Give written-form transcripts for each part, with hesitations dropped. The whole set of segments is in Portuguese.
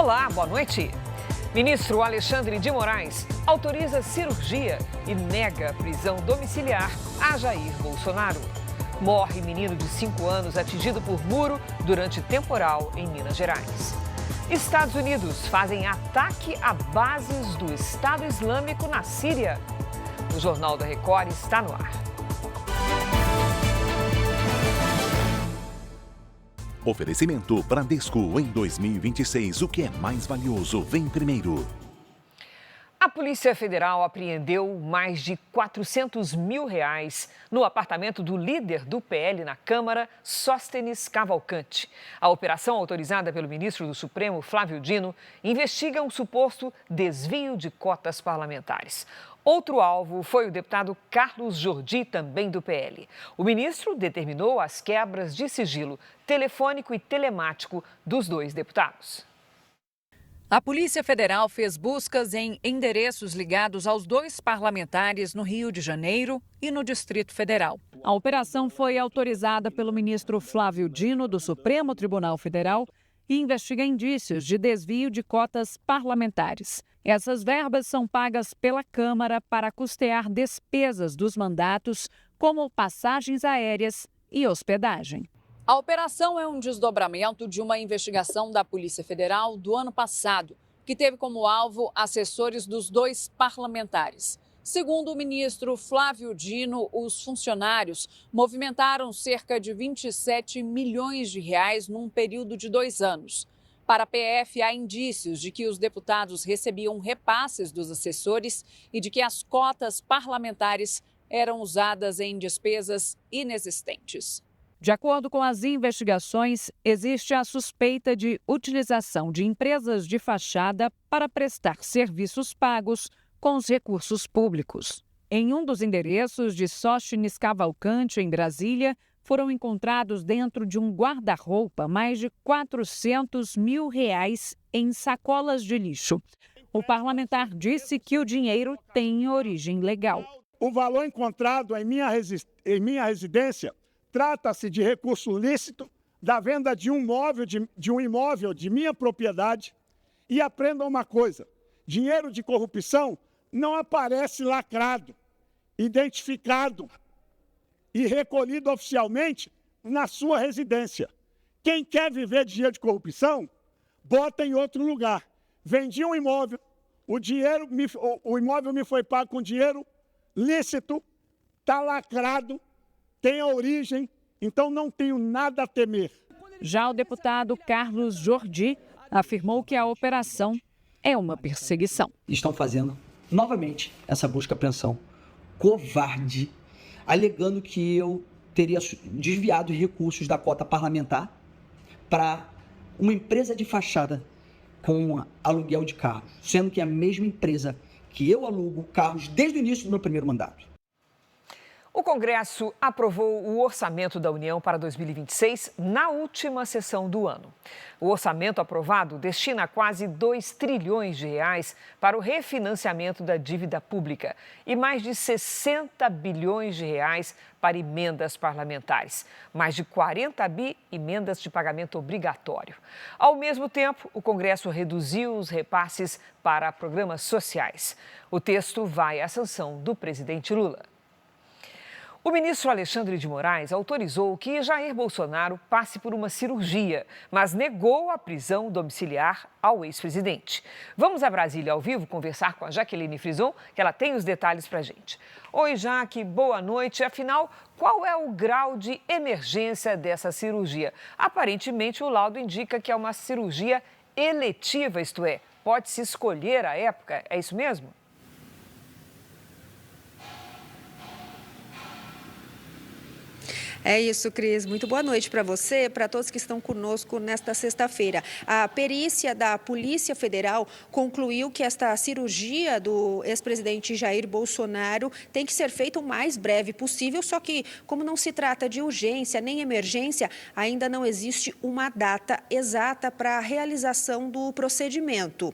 Olá, boa noite. Ministro Alexandre de Moraes autoriza cirurgia e nega prisão domiciliar a Jair Bolsonaro. Morre menino de 5 anos atingido por muro durante temporal em Minas Gerais. Estados Unidos fazem ataque a bases do Estado Islâmico na Síria. O Jornal da Record está no ar. Oferecimento Bradesco. Em 2026, o que é mais valioso vem primeiro. A Polícia Federal apreendeu mais de R$400 mil no apartamento do líder do PL na Câmara, Sóstenes Cavalcante. A operação, autorizada pelo ministro do Supremo, Flávio Dino, investiga um suposto desvio de cotas parlamentares. Outro alvo foi o deputado Carlos Jordi, também do PL. O ministro determinou as quebras de sigilo telefônico e telemático dos dois deputados. A Polícia Federal fez buscas em endereços ligados aos dois parlamentares no Rio de Janeiro e no Distrito Federal. A operação foi autorizada pelo ministro Flávio Dino, do Supremo Tribunal Federal, e investiga indícios de desvio de cotas parlamentares. Essas verbas são pagas pela Câmara para custear despesas dos mandatos, como passagens aéreas e hospedagem. A operação é um desdobramento de uma investigação da Polícia Federal do ano passado, que teve como alvo assessores dos dois parlamentares. Segundo o ministro Flávio Dino, os funcionários movimentaram cerca de R$27 milhões num período de 2 anos. Para a PF, há indícios de que os deputados recebiam repasses dos assessores e de que as cotas parlamentares eram usadas em despesas inexistentes. De acordo com as investigações, existe a suspeita de utilização de empresas de fachada para prestar serviços pagos com os recursos públicos. Em um dos endereços de Sóstenes Cavalcante, em Brasília, foram encontrados dentro de um guarda-roupa mais de R$400 mil em sacolas de lixo. O parlamentar disse que o dinheiro tem origem legal. O valor encontrado em minha residência trata-se de recurso lícito da venda de um imóvel de minha propriedade. E aprendam uma coisa: dinheiro de corrupção não aparece lacrado, identificado e recolhido oficialmente na sua residência. Quem quer viver de dinheiro de corrupção, bota em outro lugar. Vendi um imóvel, o imóvel me foi pago com dinheiro lícito, está lacrado, tem a origem, então não tenho nada a temer. Já o deputado Carlos Jordi afirmou que a operação é uma perseguição. Estão fazendo novamente essa busca e apreensão covarde, alegando que eu teria desviado recursos da cota parlamentar para uma empresa de fachada com aluguel de carros, sendo que é a mesma empresa que eu alugo carros desde o início do meu primeiro mandato. O Congresso aprovou o orçamento da União para 2026 na última sessão do ano. O orçamento aprovado destina quase R$2 trilhões para o refinanciamento da dívida pública e mais de R$60 bilhões para emendas parlamentares, mais de 40 emendas de pagamento obrigatório. Ao mesmo tempo, o Congresso reduziu os repasses para programas sociais. O texto vai à sanção do presidente Lula. O ministro Alexandre de Moraes autorizou que Jair Bolsonaro passe por uma cirurgia, mas negou a prisão domiciliar ao ex-presidente. Vamos a Brasília ao vivo conversar com a Jaqueline Frison, que ela tem os detalhes para a gente. Oi, Jaque, boa noite. Afinal, qual é o grau de emergência dessa cirurgia? Aparentemente, o laudo indica que é uma cirurgia eletiva, isto é, pode-se escolher a época, é isso mesmo? É isso, Cris. Muito boa noite para você, para todos que estão conosco nesta sexta-feira. A perícia da Polícia Federal concluiu que esta cirurgia do ex-presidente Jair Bolsonaro tem que ser feita o mais breve possível, só que, como não se trata de urgência nem emergência, ainda não existe uma data exata para a realização do procedimento.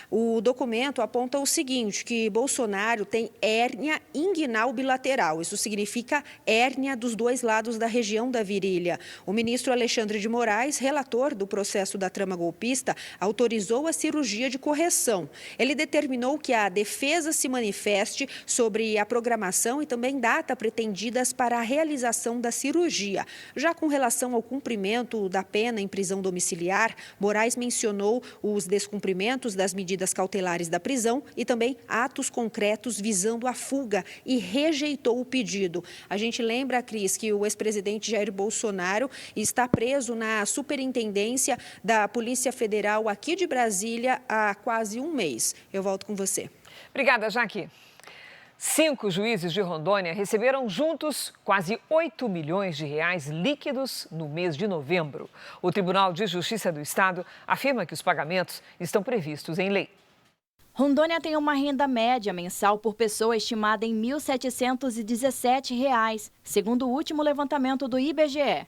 O documento aponta o seguinte, que Bolsonaro tem hérnia inguinal bilateral. Isso significa hérnia dos dois lados estados da região da virilha. O ministro Alexandre de Moraes, relator do processo da trama golpista, autorizou a cirurgia de correção. Ele determinou que a defesa se manifeste sobre a programação e também data pretendidas para a realização da cirurgia. Já com relação ao cumprimento da pena em prisão domiciliar, Moraes mencionou os descumprimentos das medidas cautelares da prisão e também atos concretos visando a fuga e rejeitou o pedido. A gente lembra, Cris, que o ex-presidente Jair Bolsonaro está preso na Superintendência da Polícia Federal aqui de Brasília há quase um mês. Eu volto com você. Obrigada, Jaque. 5 juízes de Rondônia receberam juntos quase 8 milhões de reais líquidos no mês de novembro. O Tribunal de Justiça do Estado afirma que os pagamentos estão previstos em lei. Rondônia tem uma renda média mensal por pessoa estimada em R$ 1.717, segundo o último levantamento do IBGE.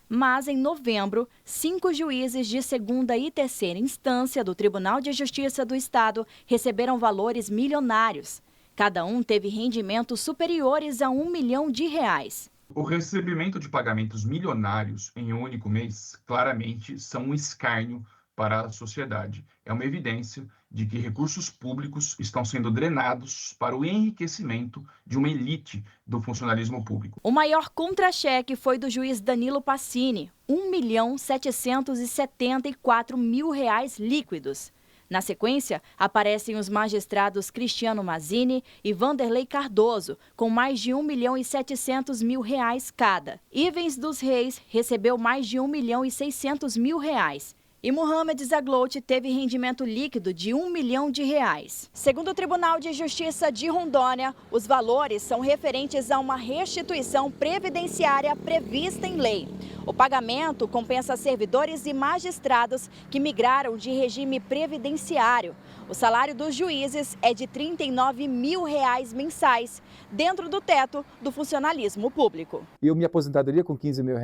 Mas, em novembro, 5 juízes de segunda e terceira instância do Tribunal de Justiça do Estado receberam valores milionários. Cada um teve rendimentos superiores a R$ 1 milhão. O recebimento de pagamentos milionários em um único mês claramente são um escárnio para a sociedade. É uma evidência de que recursos públicos estão sendo drenados para o enriquecimento de uma elite do funcionalismo público. O maior contra-cheque foi do juiz Danilo Passini, R$ 1.774.000 líquidos. Na sequência, aparecem os magistrados Cristiano Mazzini e Vanderlei Cardoso, com mais de R$ 1.700.000 cada. Ivens dos Reis recebeu mais de R$ 1.600.000. E Mohamed Zaglout teve rendimento líquido de R$ 1 milhão. Segundo o Tribunal de Justiça de Rondônia, os valores são referentes a uma restituição previdenciária prevista em lei. O pagamento compensa servidores e magistrados que migraram de regime previdenciário. O salário dos juízes é de R$ 39 mil mensais, dentro do teto do funcionalismo público. Eu me aposentadoria com R$ 15 mil,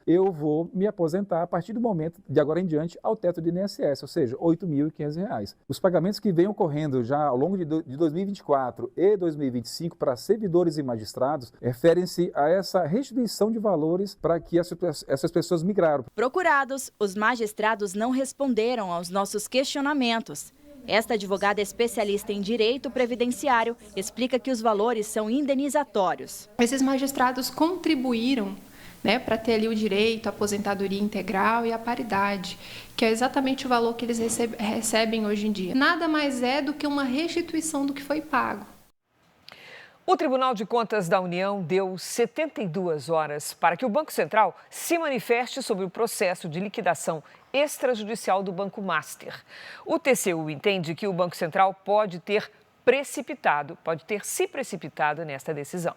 eu vou me aposentar a partir do momento, de agora em diante, ao teto do INSS, ou seja, R$ 8.500. Os pagamentos que vêm ocorrendo já ao longo de 2024 e 2025 para servidores e magistrados referem-se a essa restituição de valores para que essas pessoas migraram. Procurados, os magistrados não responderam aos nossos questionamentos. Esta advogada especialista em direito previdenciário explica que os valores são indenizatórios. Esses magistrados contribuíram, para ter ali o direito à aposentadoria integral e à paridade, que é exatamente o valor que eles recebem hoje em dia. Nada mais é do que uma restituição do que foi pago. O Tribunal de Contas da União deu 72 horas para que o Banco Central se manifeste sobre o processo de liquidação extrajudicial do Banco Master. O TCU entende que o Banco Central pode ter se precipitado nesta decisão.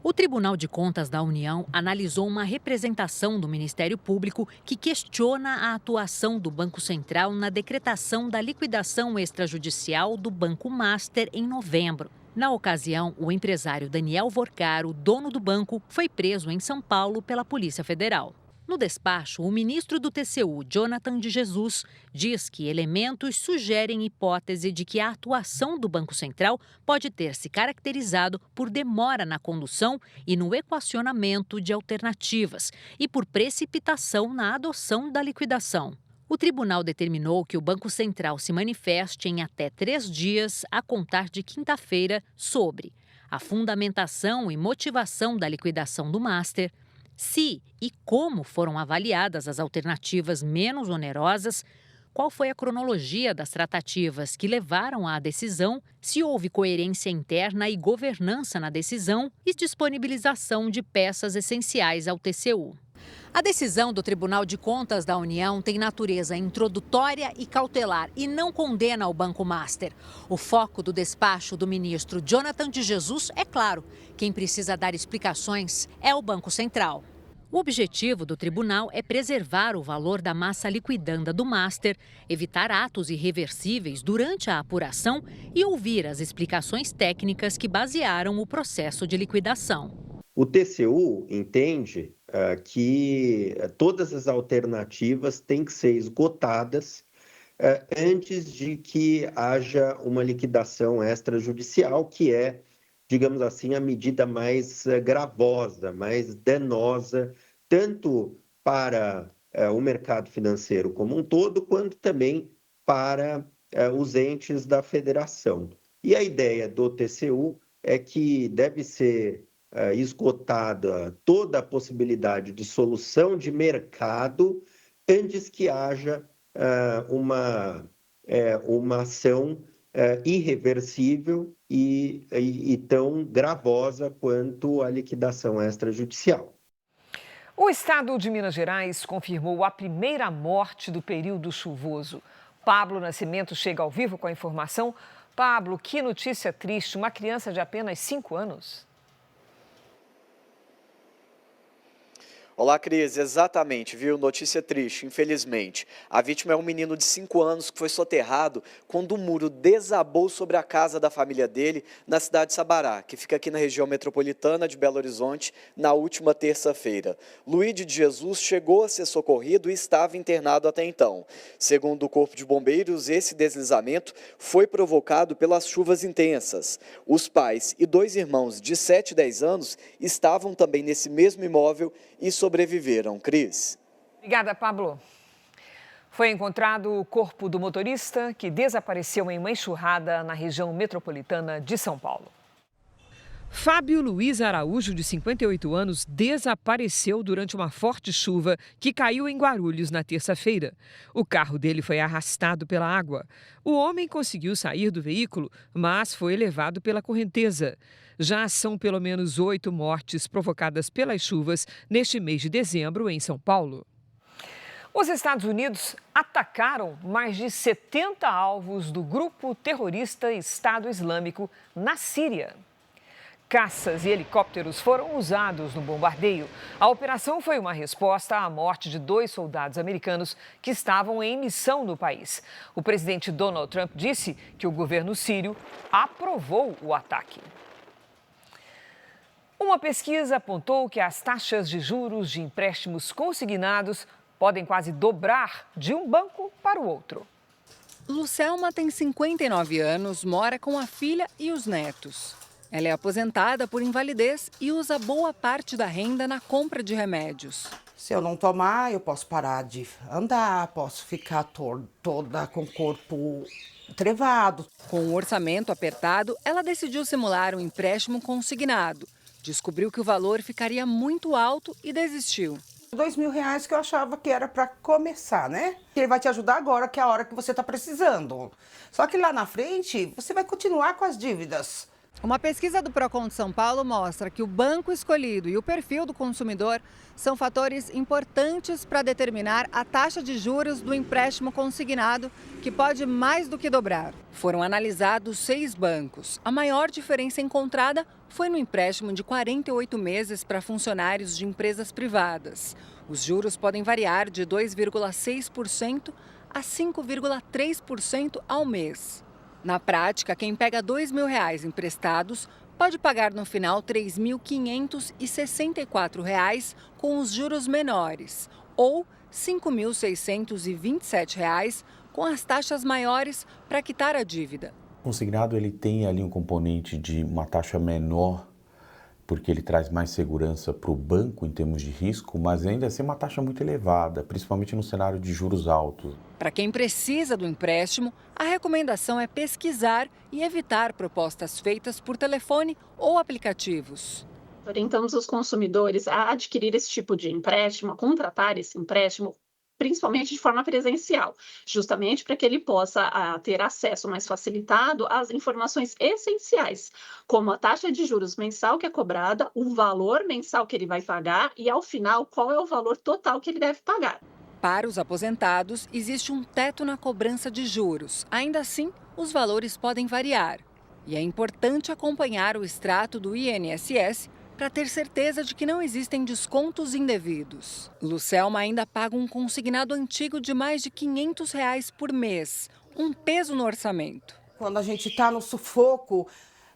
O Tribunal de Contas da União analisou uma representação do Ministério Público que questiona a atuação do Banco Central na decretação da liquidação extrajudicial do Banco Master em novembro. Na ocasião, o empresário Daniel Vorcaro, dono do banco, foi preso em São Paulo pela Polícia Federal. No despacho, o ministro do TCU, Jonathan de Jesus, diz que elementos sugerem hipótese de que a atuação do Banco Central pode ter se caracterizado por demora na condução e no equacionamento de alternativas e por precipitação na adoção da liquidação. O tribunal determinou que o Banco Central se manifeste em até 3 dias a contar de quinta-feira sobre a fundamentação e motivação da liquidação do Master, se e como foram avaliadas as alternativas menos onerosas, qual foi a cronologia das tratativas que levaram à decisão, se houve coerência interna e governança na decisão e disponibilização de peças essenciais ao TCU. A decisão do Tribunal de Contas da União tem natureza introdutória e cautelar e não condena o Banco Master. O foco do despacho do ministro Jonathan de Jesus é claro: quem precisa dar explicações é o Banco Central. O objetivo do tribunal é preservar o valor da massa liquidanda do Master, evitar atos irreversíveis durante a apuração e ouvir as explicações técnicas que basearam o processo de liquidação. O TCU entende que todas as alternativas têm que ser esgotadas antes de que haja uma liquidação extrajudicial, que é digamos assim, a medida mais gravosa, mais danosa, tanto para o mercado financeiro como um todo, quanto também para os entes da federação. E a ideia do TCU é que deve ser esgotada toda a possibilidade de solução de mercado antes que haja uma ação irreversível e tão gravosa quanto a liquidação extrajudicial. O estado de Minas Gerais confirmou a primeira morte do período chuvoso. Pablo Nascimento chega ao vivo com a informação. Pablo, que notícia triste, uma criança de apenas 5 anos. Olá, Cris. Exatamente, viu? Notícia triste, infelizmente. A vítima é um menino de 5 anos que foi soterrado quando um muro desabou sobre a casa da família dele na cidade de Sabará, que fica aqui na região metropolitana de Belo Horizonte, na última terça-feira. Luíde de Jesus chegou a ser socorrido e estava internado até então. Segundo o Corpo de Bombeiros, esse deslizamento foi provocado pelas chuvas intensas. Os pais e 2 irmãos de 7 e 10 anos estavam também nesse mesmo imóvel e sobreviveram. Cris. Obrigada, Pablo. Foi encontrado o corpo do motorista que desapareceu em uma enxurrada na região metropolitana de São Paulo. Fábio Luiz Araújo, de 58 anos, desapareceu durante uma forte chuva que caiu em Guarulhos na terça-feira. O carro dele foi arrastado pela água. O homem conseguiu sair do veículo, mas foi levado pela correnteza. Já são pelo menos 8 mortes provocadas pelas chuvas neste mês de dezembro em São Paulo. Os Estados Unidos atacaram mais de 70 alvos do grupo terrorista Estado Islâmico na Síria. Caças e helicópteros foram usados no bombardeio. A operação foi uma resposta à morte de 2 soldados americanos que estavam em missão no país. O presidente Donald Trump disse que o governo sírio aprovou o ataque. Uma pesquisa apontou que as taxas de juros de empréstimos consignados podem quase dobrar de um banco para o outro. Lucelma tem 59 anos, mora com a filha e os netos. Ela é aposentada por invalidez e usa boa parte da renda na compra de remédios. Se eu não tomar, eu posso parar de andar, posso ficar toda com o corpo trevado. Com o orçamento apertado, ela decidiu simular um empréstimo consignado. Descobriu que o valor ficaria muito alto e desistiu. R$2.000 que eu achava que era para começar, né? Ele vai te ajudar agora, que é a hora que você está precisando. Só que lá na frente, você vai continuar com as dívidas. Uma pesquisa do Procon de São Paulo mostra que o banco escolhido e o perfil do consumidor são fatores importantes para determinar a taxa de juros do empréstimo consignado, que pode mais do que dobrar. Foram analisados 6 bancos. A maior diferença encontrada foi no empréstimo de 48 meses para funcionários de empresas privadas. Os juros podem variar de 2,6% a 5,3% ao mês. Na prática, quem pega R$2.000 emprestados pode pagar no final R$ 3.564 com os juros menores ou R$ 5.627 com as taxas maiores para quitar a dívida. O consignado ele tem ali um componente de uma taxa menor, porque ele traz mais segurança para o banco em termos de risco, mas ainda assim é uma taxa muito elevada, principalmente no cenário de juros altos. Para quem precisa do empréstimo, a recomendação é pesquisar e evitar propostas feitas por telefone ou aplicativos. Orientamos os consumidores a adquirir esse tipo de empréstimo, a contratar esse empréstimo, principalmente de forma presencial, justamente para que ele possa ter acesso mais facilitado às informações essenciais, como a taxa de juros mensal que é cobrada, o valor mensal que ele vai pagar e, ao final, qual é o valor total que ele deve pagar. Para os aposentados, existe um teto na cobrança de juros. Ainda assim, os valores podem variar. E é importante acompanhar o extrato do INSS para ter certeza de que não existem descontos indevidos. Lucelma ainda paga um consignado antigo de mais de R$500 por mês, um peso no orçamento. Quando a gente está no sufoco,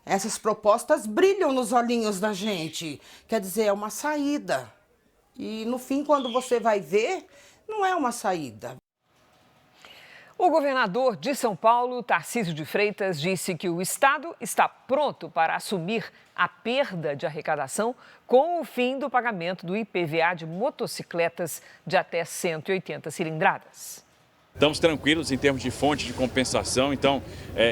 essas propostas brilham nos olhinhos da gente. Quer dizer, é uma saída. E no fim, quando você vai ver, não é uma saída. O governador de São Paulo, Tarcísio de Freitas, disse que o estado está pronto para assumir a perda de arrecadação com o fim do pagamento do IPVA de motocicletas de até 180 cilindradas. Estamos tranquilos em termos de fonte de compensação, então,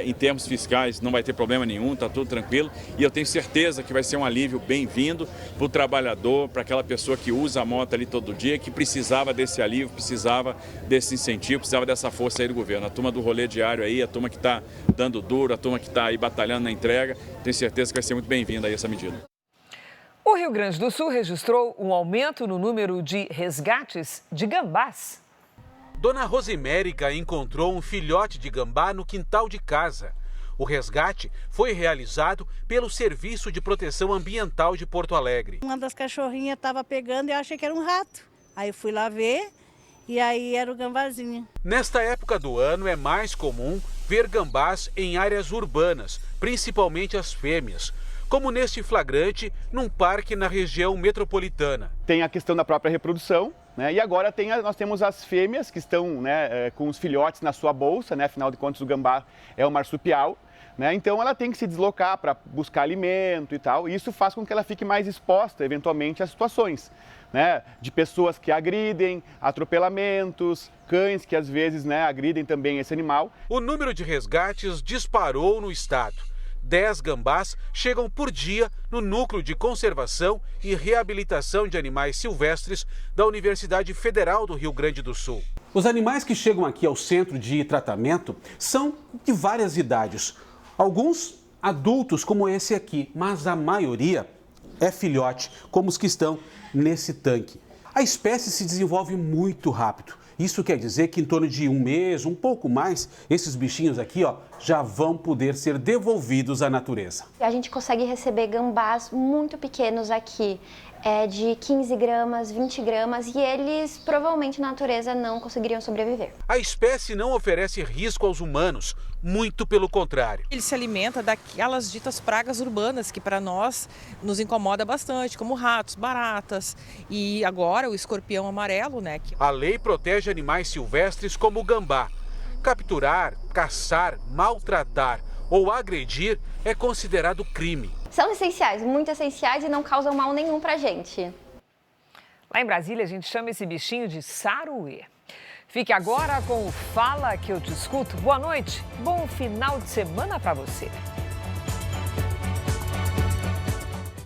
em termos fiscais, não vai ter problema nenhum, está tudo tranquilo. E eu tenho certeza que vai ser um alívio bem-vindo para o trabalhador, para aquela pessoa que usa a moto ali todo dia, que precisava desse alívio, precisava desse incentivo, precisava dessa força aí do governo. A turma do rolê diário aí, a turma que está dando duro, a turma que está aí batalhando na entrega, tenho certeza que vai ser muito bem-vinda aí essa medida. O Rio Grande do Sul registrou um aumento no número de resgates de gambás. Dona Rosimérica encontrou um filhote de gambá no quintal de casa. O resgate foi realizado pelo Serviço de Proteção Ambiental de Porto Alegre. Uma das cachorrinhas estava pegando e eu achei que era um rato. Aí eu fui lá ver e aí era o gambazinho. Nesta época do ano é mais comum ver gambás em áreas urbanas, principalmente as fêmeas, como neste flagrante num parque na região metropolitana. Tem a questão da própria reprodução, né? E agora nós temos as fêmeas que estão, né, com os filhotes na sua bolsa, né? Afinal de contas o gambá é um marsupial, né? Então ela tem que se deslocar para buscar alimento e tal, e isso faz com que ela fique mais exposta eventualmente a situações, né, de pessoas que agridem, atropelamentos, cães que às vezes, né, agridem também esse animal. O número de resgates disparou no estado. 10 gambás chegam por dia no Núcleo de Conservação e Reabilitação de Animais Silvestres da Universidade Federal do Rio Grande do Sul. Os animais que chegam aqui ao centro de tratamento são de várias idades. Alguns adultos, como esse aqui, mas a maioria é filhote, como os que estão nesse tanque. A espécie se desenvolve muito rápido. Isso quer dizer que em torno de um mês, um pouco mais, esses bichinhos aqui, ó, já vão poder ser devolvidos à natureza. A gente consegue receber gambás muito pequenos aqui, de 15 gramas, 20 gramas, e eles provavelmente na natureza não conseguiriam sobreviver. A espécie não oferece risco aos humanos, muito pelo contrário. Ele se alimenta daquelas ditas pragas urbanas que para nós nos incomoda bastante, como ratos, baratas e agora o escorpião amarelo, né? A lei protege animais silvestres como o gambá. Capturar, caçar, maltratar ou agredir é considerado crime. São essenciais, muito essenciais e não causam mal nenhum pra gente. Lá em Brasília, a gente chama esse bichinho de saruê. Fique agora com o Fala Que Eu Te Escuto. Boa noite, bom final de semana para você.